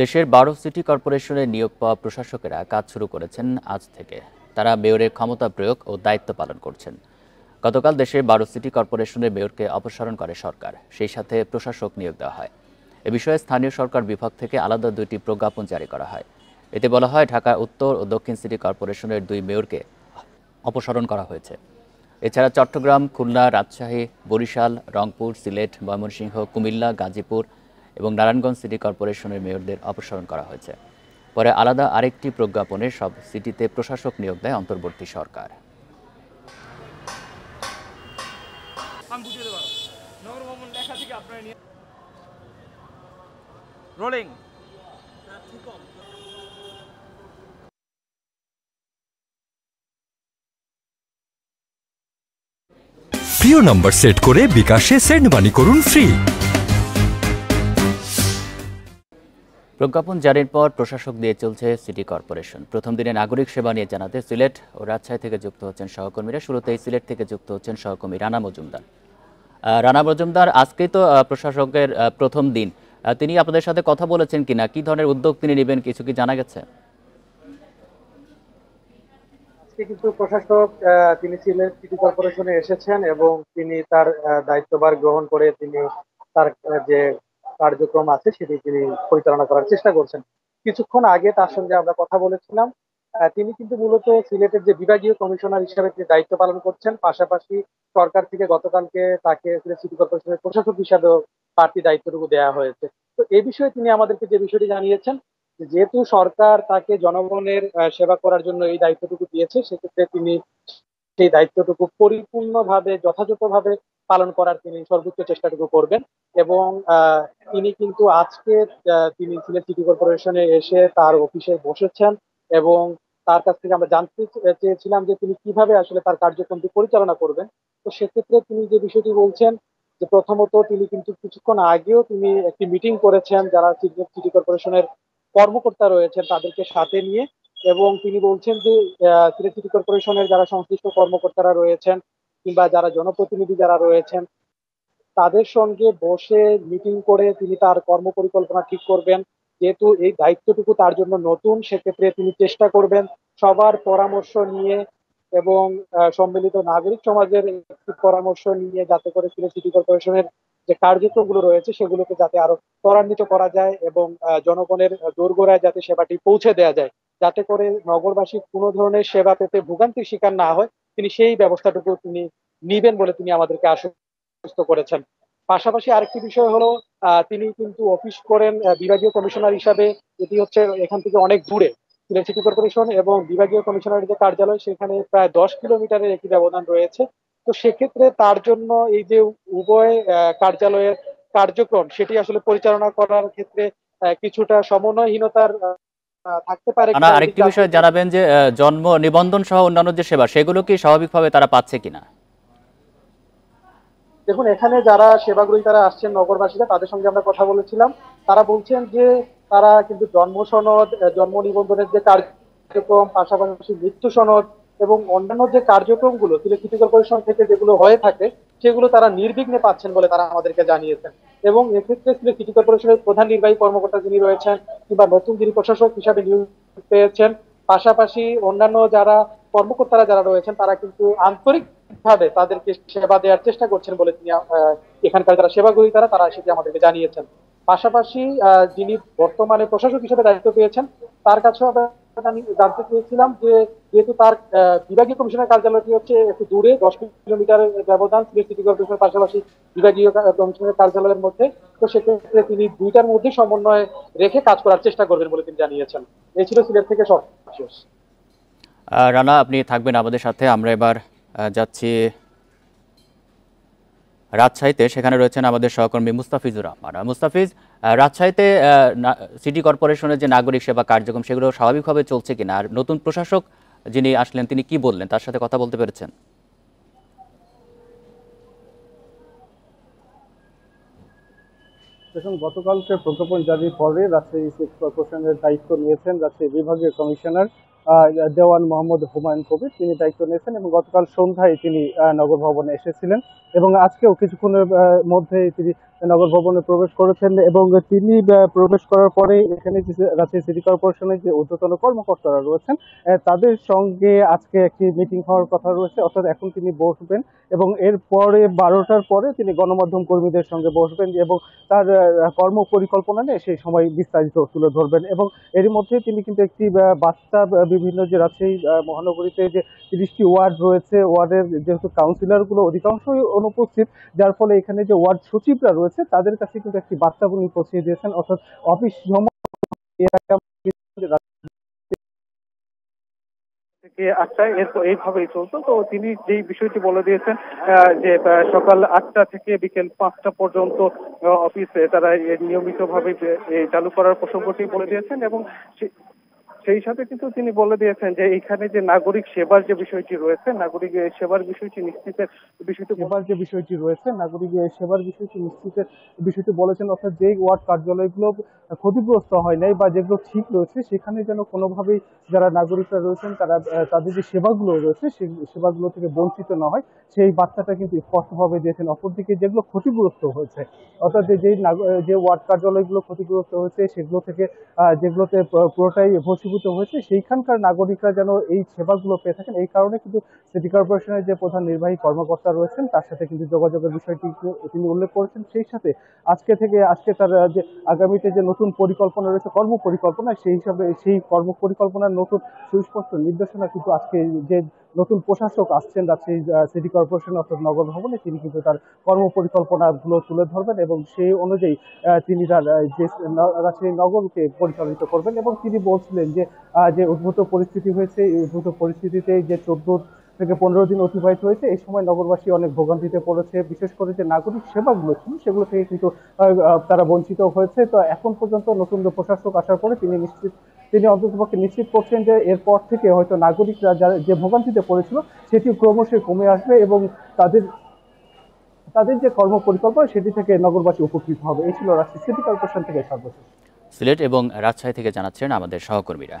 দেশের ১২ সিটি কর্পোরেশনের নিয়োগ পাওয়া প্রশাসকেরা কাজ শুরু করেছেন আজ থেকে। তারা মেয়রের ক্ষমতা প্রয়োগ ও দায়িত্ব পালন করছেন। গতকাল দেশের ১২ সিটি কর্পোরেশনের মেয়রকে অপসারণ করে সরকার, সেই সাথে প্রশাসক নিয়োগ দেওয়া হয়। এ বিষয়ে স্থানীয় সরকার বিভাগ থেকে আলাদা দুইটি প্রজ্ঞাপন জারি করা হয়। এতে বলা হয়, ঢাকা উত্তর ও দক্ষিণ সিটি কর্পোরেশনের দুই মেয়রকে অপসারণ করা হয়েছে। এছাড়া চট্টগ্রাম, খুলনা, রাজশাহী, বরিশাল, রংপুর, সিলেট, ময়মনসিংহ, কুমিল্লা, গাজীপুর এবং নারায়ণগঞ্জ সিটি কর্পোরেশনের মেয়রদের অপসারণ করা হয়েছে। পরে আলাদা আরেকটি প্রজ্ঞাপনে সব সিটিতে প্রশাসক নিয়োগ দেয় অন্তর্বর্তী সরকার। প্রিয় নম্বর সেট করে বিকাশে সেন্ড মানি করুন ফ্রি। প্রজ্ঞাপন জারির পর প্রশাসক দিয়ে চলছে সিটি কর্পোরেশন। প্রথম দিনে নাগরিক সেবা নিয়ে জানাতে সিলেট ও রাজশাহী থেকে যুক্ত হচ্ছেন সহকর্মীরা। শুরুতেই সিলেট থেকে যুক্ত হচ্ছেন সহকর্মী রানা মজুমদার। রানা মজুমদার, আজকেই তো প্রশাসকের প্রথম দিন। তিনি আপনাদের সাথে কথা বলেছেন কিনা, কি ধরনের উদ্যোগ তিনি নেবেন, কিছু কি জানা গেছে? আজকে কিন্তু প্রশাসক তিনি সিলেট সিটি কর্পোরেশনে এসেছেন এবং তিনি তার দায়িত্বভার গ্রহণ করে তিনি তার যে কার্যক্রম আছে সেটি তিনি পরিচালনা করার চেষ্টা করছেন। কিছুক্ষণ আগে তার সঙ্গে আমরা কথা বলেছিলাম। তিনি কিন্তু মূলত সিলেটের যে বিভাগীয় কমিশনার হিসেবে তিনি দায়িত্ব পালন করছেন, পাশাপাশি সরকার থেকে গতকালকে তাকে সিলেট সিটি কর্পোরেশনের প্রশাসক হিসাবেও বাড়তি দায়িত্বটুকু দেওয়া হয়েছে। তো এই বিষয়ে তিনি আমাদেরকে যে বিষয়টি জানিয়েছেন, যেহেতু সরকার তাকে জনগণের সেবা করার জন্য এই দায়িত্বটুকু দিয়েছে, সেক্ষেত্রে তিনি সেই দায়িত্বটুকু পরিপূর্ণভাবে যথাযথভাবে পালন করার তিনি সর্বোচ্চ চেষ্টাটুকু করবেন। এবং তিনি কিন্তু আজকে তিনি সিলেট সিটি কর্পোরেশনে এসে তার অফিসে বসেছেন এবং তার কাছ থেকে আমরা জানতে চেয়েছিলাম যে তিনি কিভাবে আসলে তার কার্যক্রমটি পরিচালনা করবেন। তো সেক্ষেত্রে তিনি যে বিষয়টি বলছেন যে প্রথমত তিনি কিন্তু কিছুক্ষণ আগেও তিনি একটি মিটিং করেছেন যারা সিটি কর্পোরেশনের কর্মকর্তা রয়েছেন তাদেরকে সাথে নিয়ে। এবং তিনি বলছেন যে সিলেট সিটি কর্পোরেশনের যারা সংশ্লিষ্ট কর্মকর্তারা রয়েছেন কিংবা যারা জনপ্রতিনিধি যারা রয়েছেন তাদের সঙ্গে বসে মিটিং করে তিনি তার কর্মপরিকল্পনা ঠিক করবেন। যেহেতু এই দায়িত্বটুকু তার জন্য নতুন, সেক্ষেত্রে তিনি চেষ্টা করবেন সবার পরামর্শ নিয়ে এবং সম্মিলিত নাগরিক সমাজের একটি পরামর্শ নিয়ে যাতে করে সিলেট সিটি কর্পোরেশনের যে কার্যক্রমগুলো রয়েছে সেগুলোকে যাতে আরো ত্বরান্বিত করা যায় এবং জনগণের দোরগোড়ায় যাতে সেবাটি পৌঁছে দেওয়া যায়, যাতে করে নগরবাসী কোনো ধরনের সেবা পেতে ভোগান্তির শিকার না হয়, তিনি সেই ব্যবস্থাটুকু তিনি নিবেন বলে তিনি আমাদেরকে আশ্বস্ত করেছেন। পাশাপাশি আরেকটি বিষয় হলো তিনি কিন্তু অফিস করেন বিভাগীয় কমিশনার হিসাবে। এটি হচ্ছে এখান থেকে অনেক দূরে, সিলেট সিটি কর্পোরেশন এবং বিভাগীয় কমিশনারের যে কার্যালয় সেখানে প্রায় 10 কিলোমিটারের একটি ব্যবধান রয়েছে। তো সেক্ষেত্রে তার জন্য এই যে উভয় কার্যালয়ের কার্যক্রম সেটি আসলে পরিচালনা করার ক্ষেত্রে কিছুটা সমন্বয়হীনতার থাকতে পারে রানা, কিনা এটি আরেকটি জানতে বিষয় জানাবেন যে জন্ম নিবন্ধন সহ অন্যান্য যে সেবা, সেগুলো কি স্বাভাবিকভাবে তারা পাচ্ছে কিনা? দেখুন, এখানে যারা সেবাগ্রহী তারা আসছেন নগরবাসীরা, তাদের সঙ্গে আমরা কথা বলেছিলাম। তারা বলছেন যে তারা কিন্তু জন্ম সনদ, জন্ম নিবন্ধনের যে কার্যক্রম, পাশাপাশি মৃত্যু সনদ এবং অন্যান্য যে কার্যক্রমগুলো সিলেট সিটি কর্পোরেশন থেকে যেগুলো হয়ে থাকে সেগুলো তারা নির্বিঘ্নে পাচ্ছেন বলে তারা আমাদেরকে জানিয়েছেন। এবং এক্ষেত্রে সিলেট সিটি কর্পোরেশনের প্রধান নির্বাহী কর্মকর্তা যিনি রয়েছেন কিংবা নতুন যিনি প্রশাসক হিসাবে নিয়োগ পেয়েছেন, পাশাপাশি অন্যান্য যারা কর্মকর্তারা যারা রয়েছেন তারা কিন্তু আন্তরিক ভাবে তাদেরকে সেবা দেওয়ার চেষ্টা করছেন বলে তিনি এখানকার যারা সেবাগ্রহী তারা সেটি আমাদেরকে জানিয়েছেন। পাশাপাশি যিনি বর্তমানে প্রশাসক হিসেবে দায়িত্ব পেয়েছেন তার কাছেও আমি জানতে চেয়েছিলাম যে যেহেতু তার বিভাগীয় কমিশনের কার্যালয়টি হচ্ছে একটু দূরে, 10 কিলোমিটারের ব্যবধান সিলেট সিটি কর্পোরেশনের পাশাপাশি বিভাগীয় কমিশনের কার্যালয়ের মধ্যে, তো সেক্ষেত্রে তিনি দুইটার মধ্যে সমন্বয় রেখে কাজ করার চেষ্টা করবেন বলে তিনি জানিয়েছেন। এই ছিল সিলেট থেকে সর্বশেষ। রানা, আপনি থাকবেন আমাদের সাথে। আমরা এবার যাচ্ছি রাজশাহীতে, সেখানে রয়েছেন আমাদের সহকর্মী মুস্তাফিজুর রহমান। মুস্তাফিজ, রাজশাহীতে সিটি কর্পোরেশনের যে নাগরিক সেবা কার্যক্রম সেগুলো স্বাভাবিকভাবে চলছে কিনা, আর নতুন প্রশাসক যিনি আসলেন তিনি কি বললেন, তার সাথে কথা বলতে পেরেছেন? দেখুন, গতকালকে প্রজ্ঞাপন জারির পরে রাজশাহী সিটি কর্পোরেশনের দায়িত্ব নিয়েছেন রাজশাহী বিভাগীয় কমিশনার দেওয়ান মোহাম্মদ হুমায়ুন কবির। তিনি দায়িত্ব নিয়েছেন এবং গতকাল সন্ধ্যায় তিনি নগর ভবনে এসেছিলেন এবং আজকেও কিছুক্ষণের মধ্যেই তিনি নগর ভবনে প্রবেশ করেছেন এবং তিনি প্রবেশ করার পরে এখানে রাজশাহী সিটি কর্পোরেশনের যে ঊর্ধ্বতন কর্মকর্তারা রয়েছেন তাদের সঙ্গে আজকে একটি মিটিং হওয়ার কথা রয়েছে, অর্থাৎ এখন তিনি বসবেন এবং এর পরে 12টার পরে তিনি গণমাধ্যম কর্মীদের সঙ্গে বসবেন এবং তার কর্ম পরিকল্পনা নিয়ে সেই সময় বিস্তারিত তুলে ধরবেন। এবং এরই মধ্যে তিনি কিন্তু একটি বার্তা বিভিন্ন যে রাজশাহী মহানগরীতে যে 30টি ওয়ার্ড রয়েছে, ওয়ার্ডের যেহেতু কাউন্সিলরগুলো অধিকাংশই অনুপস্থিত, যার ফলে এখানে যে ওয়ার্ড সচিবরা রয়েছে তাদের কাছে কিন্তু একটি বার্তা উনি পৌঁছে দিয়েছেন, অর্থাৎ অফিস থেকে 8টায় এইভাবেই চলতো। তো তিনি যেই বিষয়টি বলে দিয়েছেন যে সকাল 8টা থেকে বিকেল 5টা পর্যন্ত অফিসে তারা নিয়মিতভাবে চালু করার প্রসঙ্গটি বলে দিয়েছেন এবং সেই সাথে কিন্তু তিনি বলে দিয়েছেন যে এখানে যে নাগরিক সেবার যে বিষয়টি রয়েছে, নাগরিক সেবার বিষয়টি নিশ্চিতের বিষয়টি বলেছেন, অর্থাৎ যে ওয়ার্ড কার্যালয়গুলো ক্ষতিগ্রস্ত হয় নাই বা যেগুলো ঠিক রয়েছে সেখানে যেন কোনোভাবেই যারা নাগরিকরা রয়েছেন তারা তাদের যে সেবাগুলো রয়েছে সেই সেবাগুলো থেকে বঞ্চিত না হয়, সেই বার্তাটা কিন্তু স্পষ্টভাবে দিয়েছেন। অপরদিকে যেগুলো ক্ষতিগ্রস্ত হয়েছে, অর্থাৎ যে ওয়ার্ড কার্যালয়গুলো ক্ষতিগ্রস্ত হয়েছে সেগুলো থেকে যেগুলোতে পুরোটাই ভস্মীভূত হয়েছে সেইখানকার নাগরিকরা যেন এই সেবাগুলো পেয়ে থাকেন, এই কারণে কিন্তু সিটি কর্পোরেশনের যে প্রধান নির্বাহী কর্মকর্তা রয়েছেন তার সাথে কিন্তু যোগাযোগের বিষয়টি তিনি উল্লেখ করেছেন। সেই সাথে আজকে তার যে আগামীতে যে নতুন পরিকল্পনা রয়েছে, কর্ম পরিকল্পনা, সেই হিসাবে সেই কর্ম পরিকল্পনার নতুন সুস্পষ্ট নির্দেশনা কিন্তু আজকে যে নতুন প্রশাসক আসছেন রাজশাহী সিটি কর্পোরেশন অর্থাৎ নগর ভবনে, তিনি কিন্তু তার কর্ম পরিকল্পনাগুলো তুলে ধরবেন এবং সেই অনুযায়ী তিনি তার যে রাজশাহী নগরকে পরিচালিত করবেন। এবং তিনি বলছিলেন যে উদ্ভূত পরিস্থিতি হয়েছে, এই উদ্ভূত পরিস্থিতিতে যে 14 থেকে 15 দিন অতিবাহিত হয়েছে, এই সময় নগরবাসী অনেক ভোগান্তিতে পড়েছে, বিশেষ করে যে নাগরিক সেবাগুলো ছিল সেগুলো থেকে কিন্তু তারা বঞ্চিত হয়েছে। তো এখন পর্যন্ত নতুন প্রশাসক আসার পরে তিনি অন্ততপক্ষে নিশ্চিত করছেন যে এরপর থেকে হয়তো নাগরিকরা যে ভোগান্তিতে পড়েছিল সেটি ক্রমশই কমে আসবে এবং তাদের যে কর্ম পরিকল্পনা সেটি থেকে নগরবাসী উপকৃত হবে। এই ছিল রাজশাহী সিটি কর্পোরেশন থেকে সর্বশেষ। সিলেট এবং রাজশাহী থেকে জানাচ্ছেন আমাদের সহকর্মীরা।